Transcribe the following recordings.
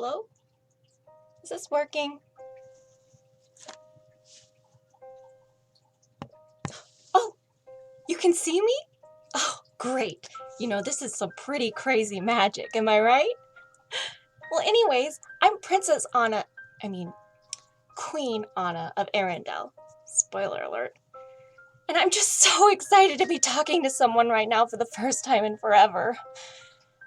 Hello? Is this working? Oh, you can see me? Oh, great. You know, this is some pretty crazy magic, am I right? Well, anyways, I'm Queen Anna of Arendelle. Spoiler alert. And I'm just so excited to be talking to someone right now for the first time in forever.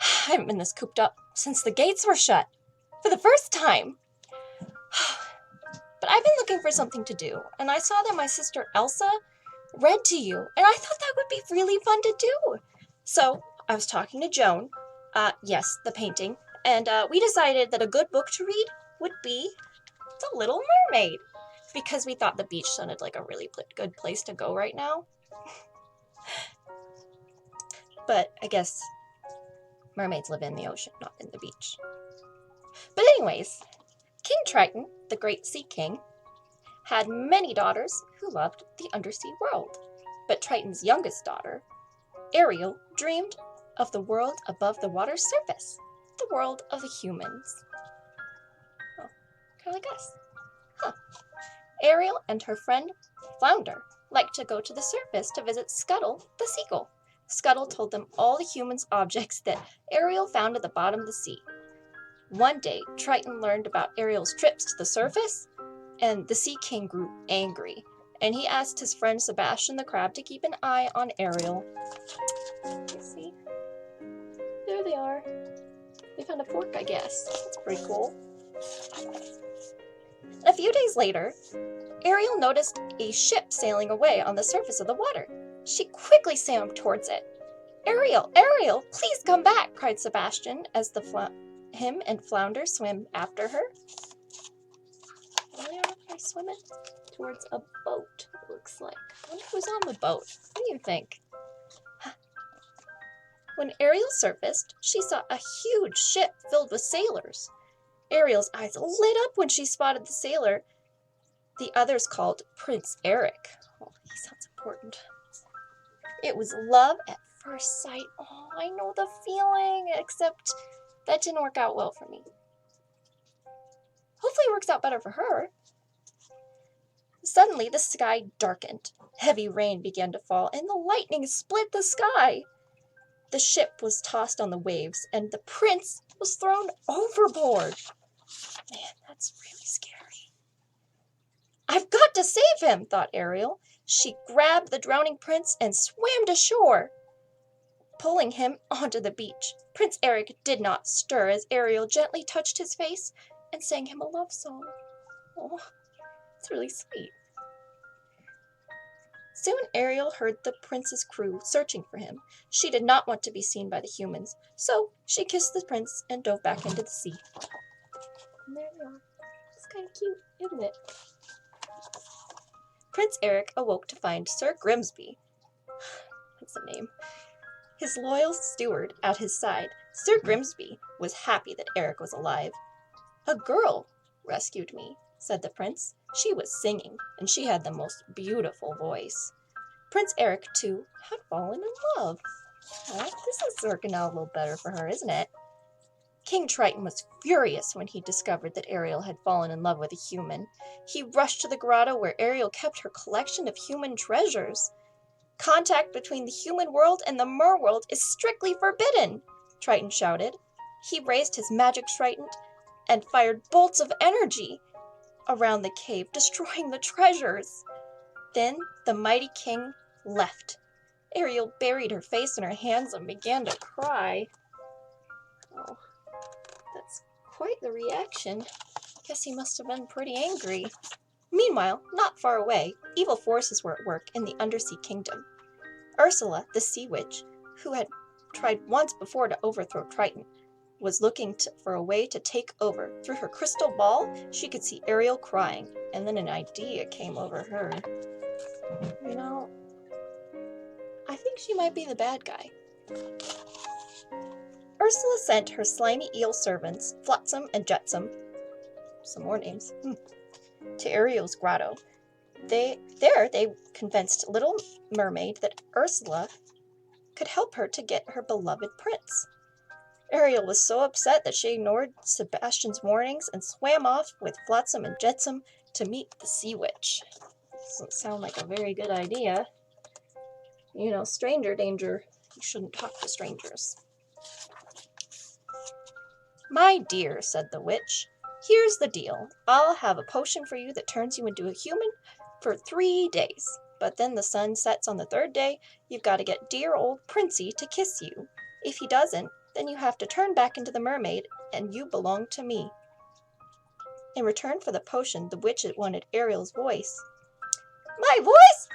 I haven't been this cooped up since the gates were shut. For the first time. But I've been looking for something to do, and I saw that my sister Elsa read to you, and I thought that would be really fun to do. So I was talking to Joan, yes, the painting, and we decided that a good book to read would be The Little Mermaid, because we thought the beach sounded like a really good place to go right now. But I guess mermaids live in the ocean, not in the beach. But anyways, King Triton, the great sea king, had many daughters who loved the undersea world. But Triton's youngest daughter, Ariel, dreamed of the world above the water's surface, the world of the humans. Oh, kind of like us. Huh. Ariel and her friend Flounder liked to go to the surface to visit Scuttle, the seagull. Scuttle told them all the humans' objects that Ariel found at the bottom of the sea. One day, Triton learned about Ariel's trips to the surface, and the Sea King grew angry, and he asked his friend Sebastian the Crab to keep an eye on Ariel. Let's see. There they are. They found a fork, I guess. That's pretty cool. A few days later, Ariel noticed a ship sailing away on the surface of the water. She quickly sailed towards it. Ariel, Ariel, please come back, cried Sebastian as him and Flounder swam after her. They are swimming towards a boat, it looks like. I wonder who's on the boat. What do you think? When Ariel surfaced, she saw a huge ship filled with sailors. Ariel's eyes lit up when she spotted the sailor the others called Prince Eric. Oh, he sounds important. It was love at first sight. Oh, I know the feeling, except that didn't work out well for me. Hopefully it works out better for her. Suddenly, the sky darkened. Heavy rain began to fall, and the lightning split the sky. The ship was tossed on the waves, and the prince was thrown overboard. Man, that's really scary. I've got to save him, thought Ariel. She grabbed the drowning prince and swam to shore, pulling him onto the beach. Prince Eric did not stir as Ariel gently touched his face and sang him a love song. Oh, it's really sweet. Soon Ariel heard the prince's crew searching for him. She did not want to be seen by the humans, so she kissed the prince and dove back into the sea. And there they are. It's kind of cute, isn't it? Prince Eric awoke to find Sir Grimsby, that's the name, his loyal steward, at his side. Sir Grimsby was happy that Eric was alive. A girl rescued me, said the prince. She was singing, and she had the most beautiful voice. Prince Eric, too, had fallen in love. Well, this is working out a little better for her, isn't it? King Triton was furious when he discovered that Ariel had fallen in love with a human. He rushed to the grotto where Ariel kept her collection of human treasures. Contact between the human world and the mer world is strictly forbidden, Triton shouted. He raised his magic trident and fired bolts of energy around the cave, destroying the treasures. Then the mighty king left. Ariel buried her face in her hands and began to cry. Oh, that's quite the reaction. Guess he must have been pretty angry. Meanwhile, not far away, evil forces were at work in the undersea kingdom. Ursula, the sea witch, who had tried once before to overthrow Triton, was looking for a way to take over. Through her crystal ball, she could see Ariel crying, and then an idea came over her. You know, I think she might be the bad guy. Ursula sent her slimy eel servants, Flotsam and Jetsam, some more names, to Ariel's grotto. They convinced Little Mermaid that Ursula could help her to get her beloved prince. Ariel was so upset that she ignored Sebastian's warnings and swam off with Flotsam and Jetsam to meet the Sea Witch. Doesn't sound like a very good idea. You know, stranger danger. You shouldn't talk to strangers. My dear, said the witch, here's the deal. I'll have a potion for you that turns you into a human for 3 days. But then the sun sets on the 3rd day. You've got to get dear old Princey to kiss you. If he doesn't, then you have to turn back into the mermaid, and you belong to me. In return for the potion, the witch wanted Ariel's voice. My voice?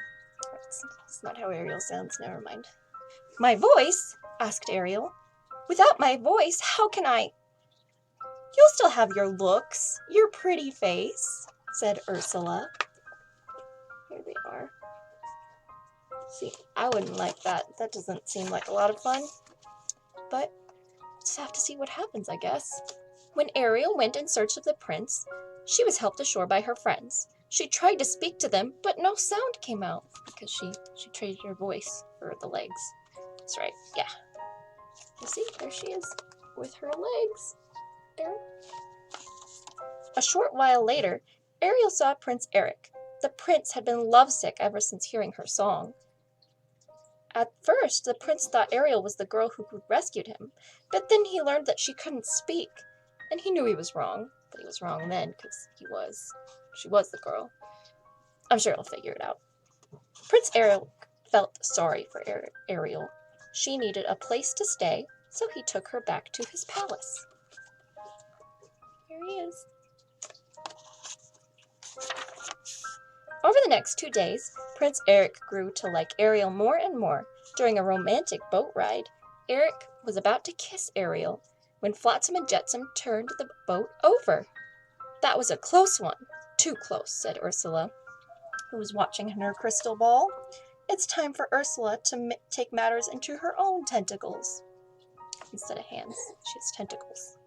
That's not how Ariel sounds, never mind. My voice? Asked Ariel. Without my voice, how can I? You'll still have your looks, your pretty face, said Ursula. Here they are. See, I wouldn't like that. That doesn't seem like a lot of fun. But just have to see what happens, I guess. When Ariel went in search of the prince, she was helped ashore by her friends. She tried to speak to them, but no sound came out because she traded her voice for the legs. That's right, yeah. You see, there she is with her legs. There. A short while later, Ariel saw Prince Eric. The prince had been lovesick ever since hearing her song. At first, the prince thought Ariel was the girl who rescued him, but then he learned that she couldn't speak, and he knew he was wrong, but he was wrong then because she was the girl. I'm sure he'll figure it out. Prince Ariel felt sorry for Ariel. She needed a place to stay, so he took her back to his palace. Here he is. Over the next 2 days, Prince Eric grew to like Ariel more and more. During a romantic boat ride, Eric was about to kiss Ariel when Flotsam and Jetsam turned the boat over. That was a close one. Too close, said Ursula, who was watching in her crystal ball. It's time for Ursula to take matters into her own tentacles. Instead of hands, she has tentacles.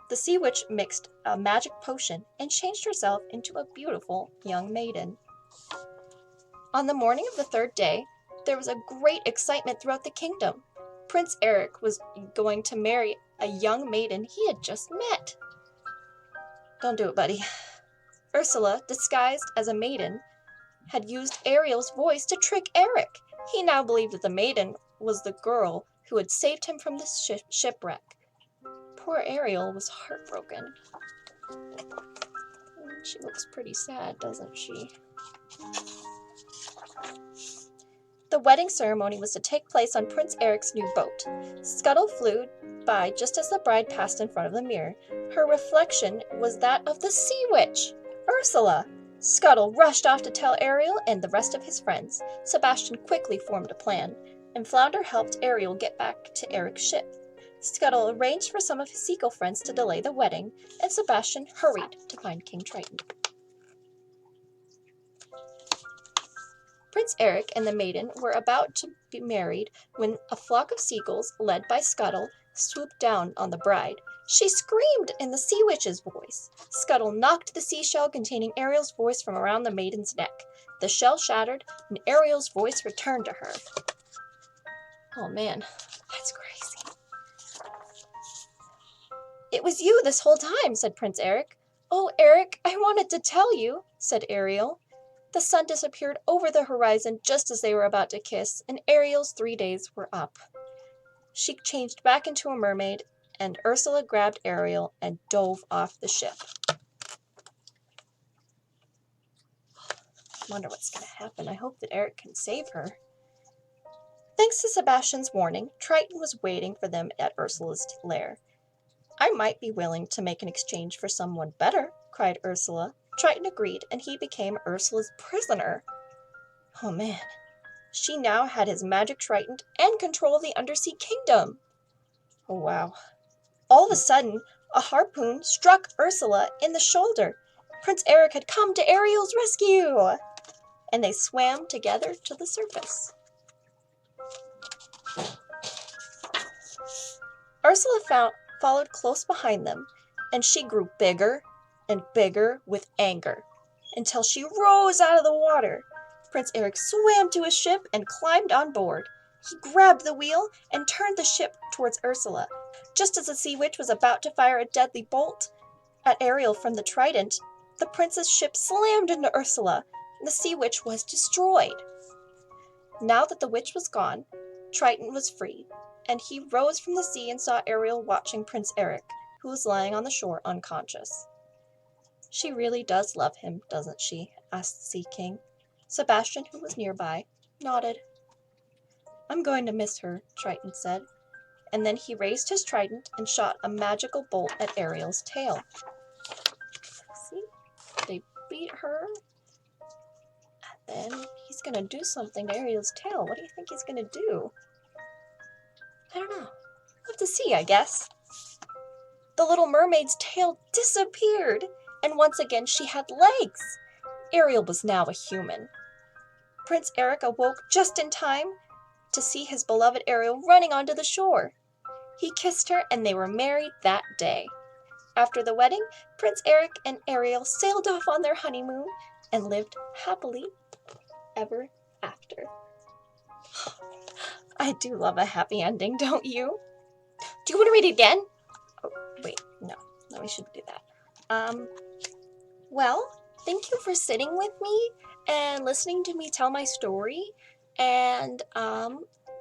The Sea Witch mixed a magic potion and changed herself into a beautiful young maiden. On the morning of the 3rd day, there was a great excitement throughout the kingdom. Prince Eric was going to marry a young maiden he had just met. Don't do it, buddy. Ursula, disguised as a maiden, had used Ariel's voice to trick Eric. He now believed that the maiden was the girl who had saved him from the shipwreck. Poor Ariel was heartbroken. She looks pretty sad, doesn't she? The wedding ceremony was to take place on Prince Eric's new boat. Scuttle flew by just as the bride passed in front of the mirror. Her reflection was that of the Sea Witch, Ursula. Scuttle rushed off to tell Ariel and the rest of his friends. Sebastian quickly formed a plan, and Flounder helped Ariel get back to Eric's ship. Scuttle arranged for some of his seagull friends to delay the wedding, and Sebastian hurried to find King Triton. Prince Eric and the maiden were about to be married when a flock of seagulls, led by Scuttle, swooped down on the bride. She screamed in the Sea Witch's voice. Scuttle knocked the seashell containing Ariel's voice from around the maiden's neck. The shell shattered, and Ariel's voice returned to her. Oh man, that's crazy. It was you this whole time, said Prince Eric. Oh, Eric, I wanted to tell you, said Ariel. The sun disappeared over the horizon just as they were about to kiss, and Ariel's 3 days were up. She changed back into a mermaid, and Ursula grabbed Ariel and dove off the ship. I wonder what's going to happen. I hope that Eric can save her. Thanks to Sebastian's warning, Triton was waiting for them at Ursula's lair. I might be willing to make an exchange for someone better, cried Ursula. Triton agreed, and he became Ursula's prisoner. Oh man, she now had his magic Triton and control of the undersea kingdom. Oh wow. All of a sudden, a harpoon struck Ursula in the shoulder. Prince Eric had come to Ariel's rescue, and they swam together to the surface. Ursula followed close behind them, and she grew bigger and bigger with anger until she rose out of the water. Prince Eric swam to his ship and climbed on board. He grabbed the wheel and turned the ship towards Ursula. Just as the sea witch was about to fire a deadly bolt at Ariel from the Triton, the prince's ship slammed into Ursula, and the sea witch was destroyed. Now that the witch was gone, Triton was free, and he rose from the sea and saw Ariel watching Prince Eric, who was lying on the shore unconscious. "She really does love him, doesn't she?" asked the Sea King. Sebastian, who was nearby, nodded. "I'm going to miss her," Triton said, and then he raised his trident and shot a magical bolt at Ariel's tail. See? They beat her, and then he's going to do something to Ariel's tail. What do you think he's going to do? I don't know. We'll have to see, I guess. The little mermaid's tail disappeared, and once again she had legs. Ariel was now a human. Prince Eric awoke just in time to see his beloved Ariel running onto the shore. He kissed her, and they were married that day. After the wedding, Prince Eric and Ariel sailed off on their honeymoon and lived happily ever after. I do love a happy ending, don't you? Do you want to read it again? Oh, wait, no, we shouldn't do that. Well, thank you for sitting with me and listening to me tell my story. And,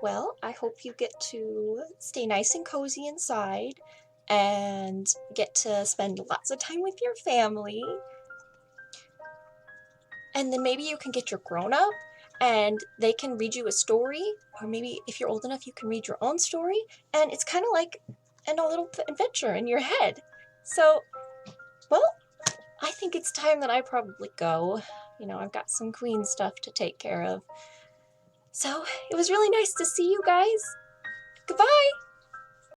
well, I hope you get to stay nice and cozy inside and get to spend lots of time with your family. And then maybe you can get your grown-up and they can read you a story, or maybe if you're old enough, you can read your own story. And it's kind of like a little adventure in your head. So, well, I think it's time that I probably go. You know, I've got some queen stuff to take care of. So, it was really nice to see you guys. Goodbye!